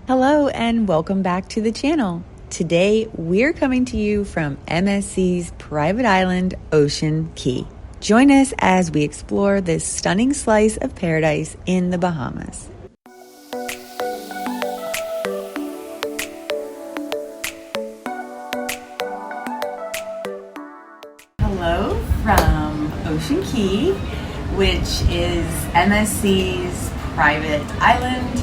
Hello and welcome back to the channel. Today we're coming to you from MSC's private island, Ocean Cay. Join us as we explore this stunning slice of paradise in the Bahamas. Hello from Ocean Cay, which is MSC's private island.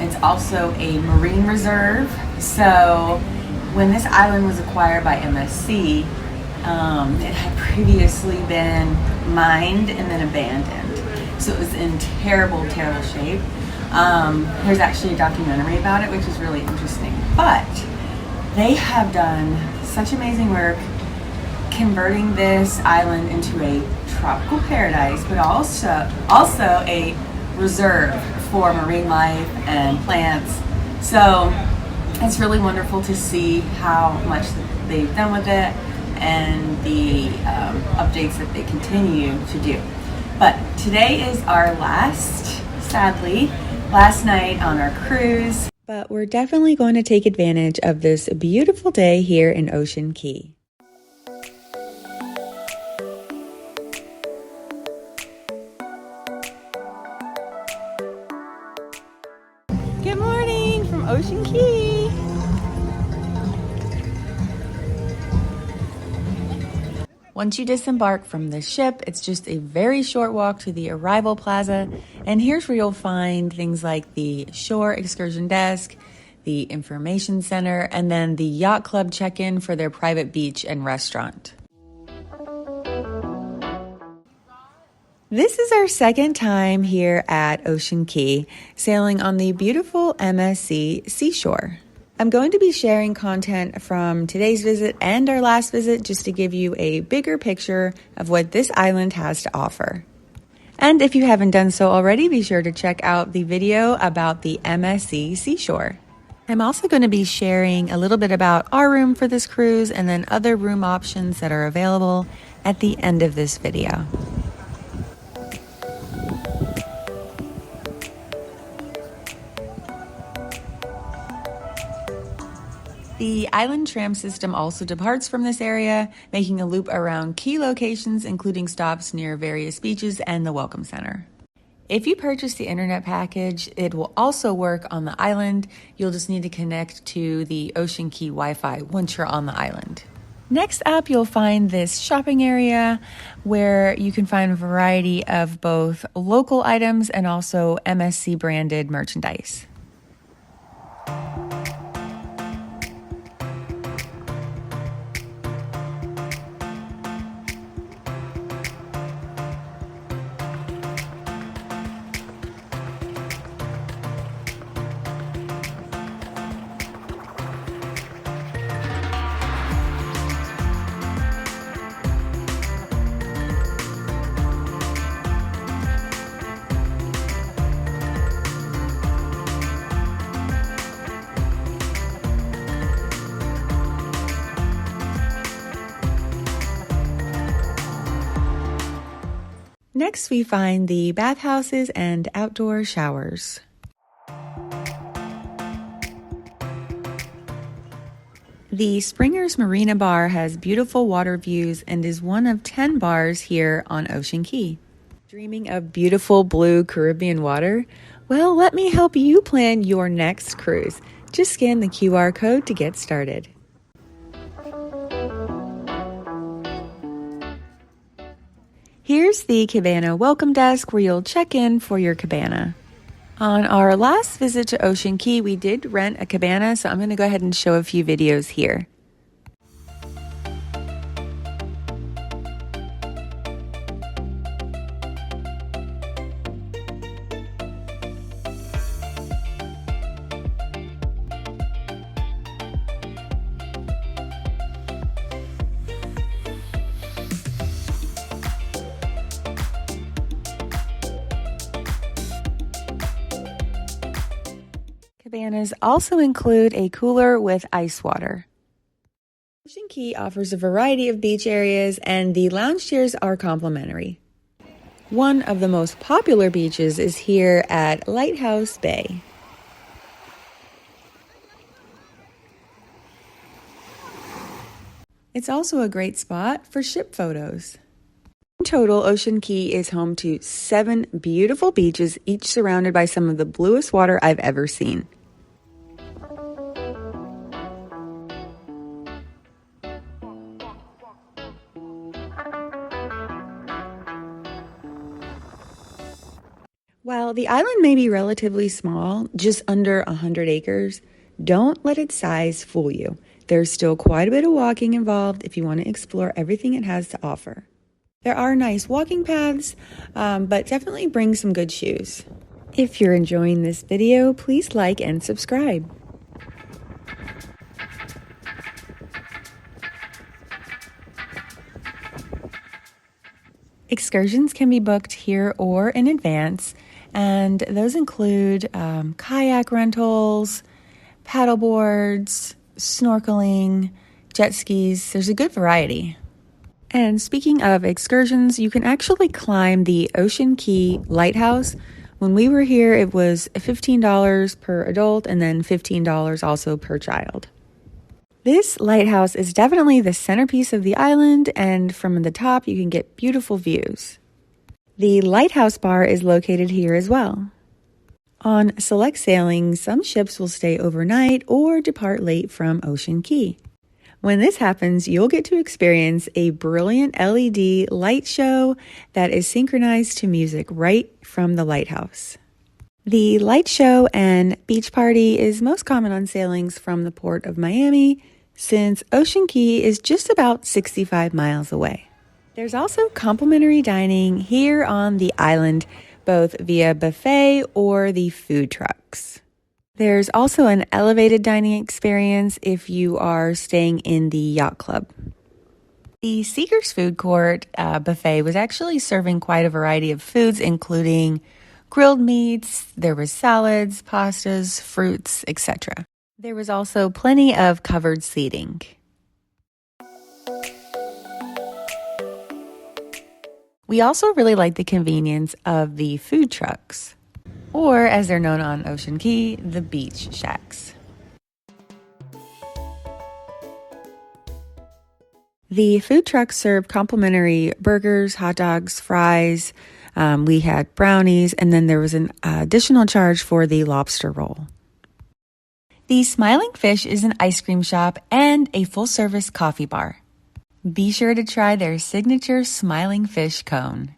It's also a marine reserve. So when this island was acquired by MSC, it had previously been mined and then abandoned. So it was in terrible, terrible shape. There's actually a documentary about it, which is really interesting. But they have done such amazing work converting this island into a tropical paradise, but also a reserve for marine life and plants. So it's really wonderful to see how much they've done with it and the updates that they continue to do. But today is our sadly, last night on our cruise. But we're definitely going to take advantage of this beautiful day here in Ocean Cay. Good morning from Ocean Cay. Once you disembark from the ship, it's just a very short walk to the arrival plaza, and here's where you'll find things like the shore excursion desk, the information center, and then the yacht club check-in for their private beach and restaurant. This is our second time here at Ocean Cay, sailing on the beautiful MSC Seashore. I'm going to be sharing content from today's visit and our last visit just to give you a bigger picture of what this island has to offer. And if you haven't done so already, be sure to check out the video about the MSC Seashore. I'm also going to be sharing a little bit about our room for this cruise and then other room options that are available at the end of this video. The island tram system also departs from this area, making a loop around key locations, including stops near various beaches and the Welcome Center. If you purchase the internet package, it will also work on the island. You'll just need to connect to the Ocean Cay Wi-Fi once you're on the island. Next up, you'll find this shopping area where you can find a variety of both local items and also MSC branded merchandise. Next, we find the bathhouses and outdoor showers. The Springer's Marina Bar has beautiful water views and is one of 10 bars here on Ocean Cay. Dreaming of beautiful blue Caribbean water? Well, let me help you plan your next cruise. Just scan the QR code to get started. Here's the cabana welcome desk where you'll check in for your cabana. On our last visit to Ocean Cay, we did rent a cabana, so I'm going to go ahead and show a few videos here. Cabanas also include a cooler with ice water. Ocean Cay offers a variety of beach areas and the lounge chairs are complimentary. One of the most popular beaches is here at Lighthouse Bay. It's also a great spot for ship photos. In total, Ocean Cay is home to 7 beautiful beaches, each surrounded by some of the bluest water I've ever seen. While the island may be relatively small, just under 100 acres, don't let its size fool you. There's still quite a bit of walking involved if you want to explore everything it has to offer. There are nice walking paths, but definitely bring some good shoes. If you're enjoying this video, please like and subscribe. Excursions can be booked here or in advance, and those include kayak rentals, paddle boards, snorkeling, jet skis. There's a good variety. And speaking of excursions, you can actually climb the Ocean Cay Lighthouse. When we were here, it was $15 per adult and then $15 also per child. This lighthouse is definitely the centerpiece of the island, and from the top you can get beautiful views. The Lighthouse Bar is located here as well. On select sailings, some ships will stay overnight or depart late from Ocean Cay. When this happens, you'll get to experience a brilliant LED light show that is synchronized to music right from the lighthouse. The light show and beach party is most common on sailings from the port of Miami, since Ocean Cay is just about 65 miles away. There's also complimentary dining here on the island, both via buffet or the food trucks. There's also an elevated dining experience if you are staying in the yacht club. The Seekers Food Court buffet was actually serving quite a variety of foods, including grilled meats, there was salads, pastas, fruits, etc. There was also plenty of covered seating. We also really like the convenience of the food trucks, or as they're known on Ocean Cay, the beach shacks. The food trucks serve complimentary burgers, hot dogs, fries. We had brownies, and then there was an additional charge for the lobster roll. The Smiling Fish is an ice cream shop and a full-service coffee bar. Be sure to try their signature Smiling Fish cone.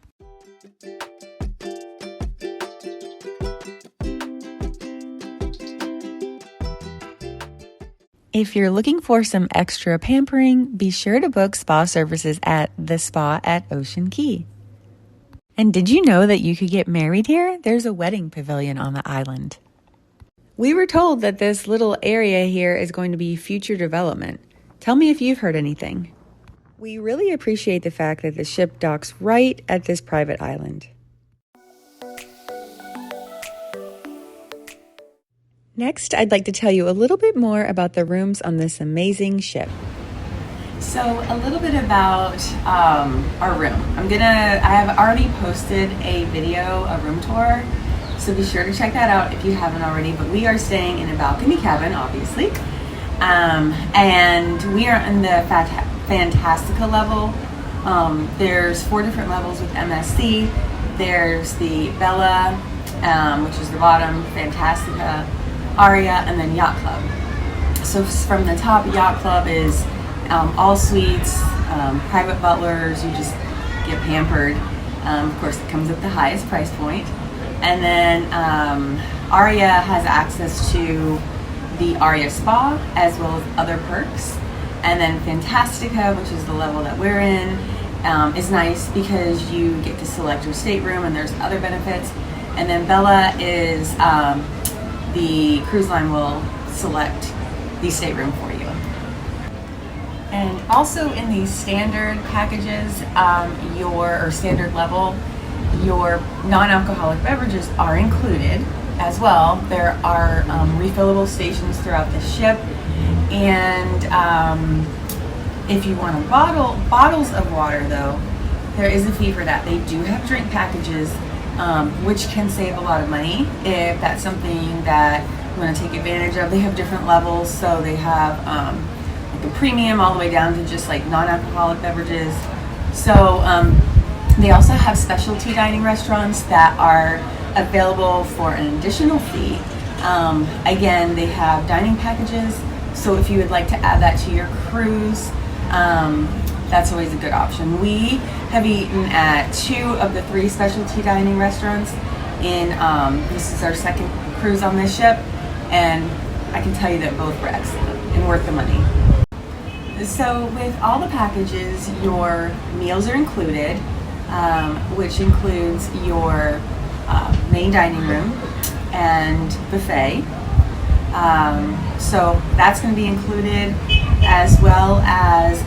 If you're looking for some extra pampering, be sure to book spa services at the Spa at Ocean Cay. And did you know that you could get married here? There's a wedding pavilion on the island. We were told that this little area here is going to be future development. Tell me if you've heard anything. We really appreciate the fact that the ship docks right at this private island. Next, I'd like to tell you a little bit more about the rooms on this amazing ship. So a little bit about our room. I have already posted a video, a room tour, so be sure to check that out if you haven't already. But we are staying in a balcony cabin, obviously, and we are in the Fantastica level. There's 4 different levels with MSC. There's the Bella, which is the bottom, Fantastica, Aria, and then Yacht Club. So from the top, Yacht Club is all suites, private butlers, you just get pampered. Of course, it comes at the highest price point. And then Aria has access to the Aria Spa as well as other perks. And then Fantastica, which is the level that we're in, is nice because you get to select your stateroom and there's other benefits. And then Bella is the cruise line will select the stateroom for you. And also in the standard packages, standard level, your non-alcoholic beverages are included as well. There are refillable stations throughout the ship, and if you want bottles of water, though, there is a fee for that. They do have drink packages, which can save a lot of money if that's something that you want to take advantage of. They have different levels, so they have the premium all the way down to just like non-alcoholic beverages. So they also have specialty dining restaurants that are available for an additional fee. Again, they have dining packages, so if you would like to add that to your cruise, that's always a good option. We have eaten at 2 of the 3 specialty dining restaurants in, this is our second cruise on this ship, and I can tell you that both were excellent and worth the money. So with all the packages, your meals are included, which includes your main dining room and buffet. So that's going to be included, as well as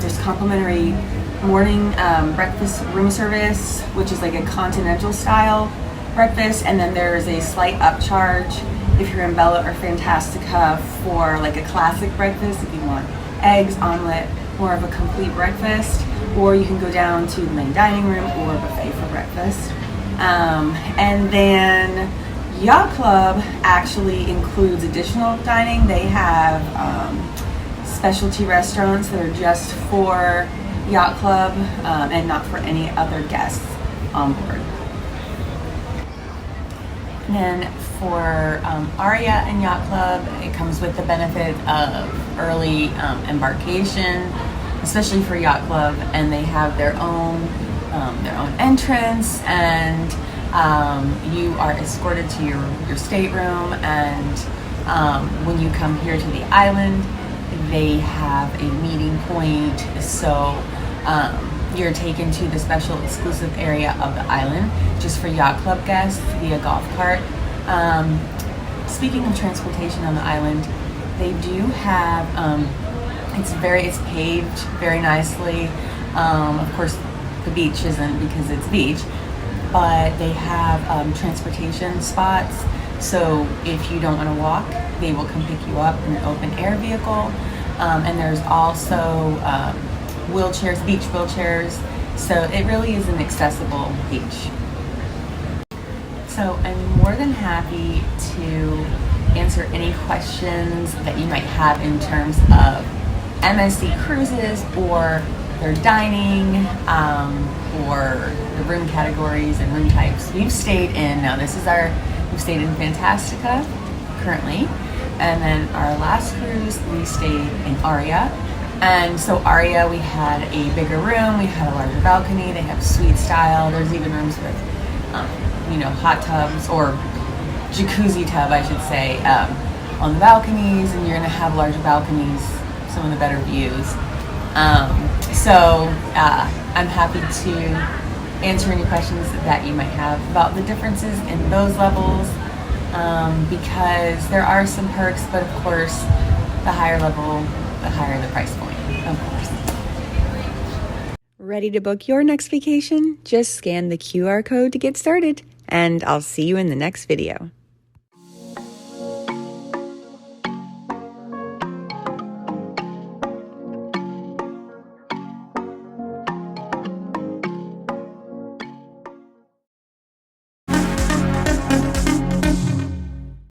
there's complimentary morning breakfast room service, which is like a continental style breakfast, and then there's a slight upcharge if you're in Bella or Fantastica for like a classic breakfast, if you want eggs, omelet, more of a complete breakfast, or you can go down to the main dining room or buffet for breakfast. And then Yacht Club actually includes additional dining. They have specialty restaurants that are just for Yacht Club and not for any other guests on board. And then for Aria and Yacht Club, it comes with the benefit of early embarkation, especially for Yacht Club, and they have their own entrance, and you are escorted to your stateroom, and when you come here to the island, they have a meeting point, so you're taken to the special exclusive area of the island just for Yacht Club guests via golf cart. Speaking of transportation on the island, they do have it's paved very nicely. Of course the beach isn't, because it's beach, but they have transportation spots, so if you don't want to walk, they will come pick you up in an open air vehicle. And there's also wheelchairs, beach wheelchairs, so it really is an accessible beach. So I'm more than happy to answer any questions that you might have in terms of MSC cruises, or their dining, or the room categories and room types. We've stayed in Fantastica currently, and then our last cruise we stayed in Aria. And so Aria, we had a bigger room, we had a larger balcony, they have suite style, there's even rooms with hot tubs, or jacuzzi tub I should say, on the balconies, and you're going to have larger balconies, some of the better views. I'm happy to answer any questions that you might have about the differences in those levels, because there are some perks, but of course the higher level, the higher the price point, of course. Ready to book your next vacation? Just scan the QR code to get started, and I'll see you in the next video.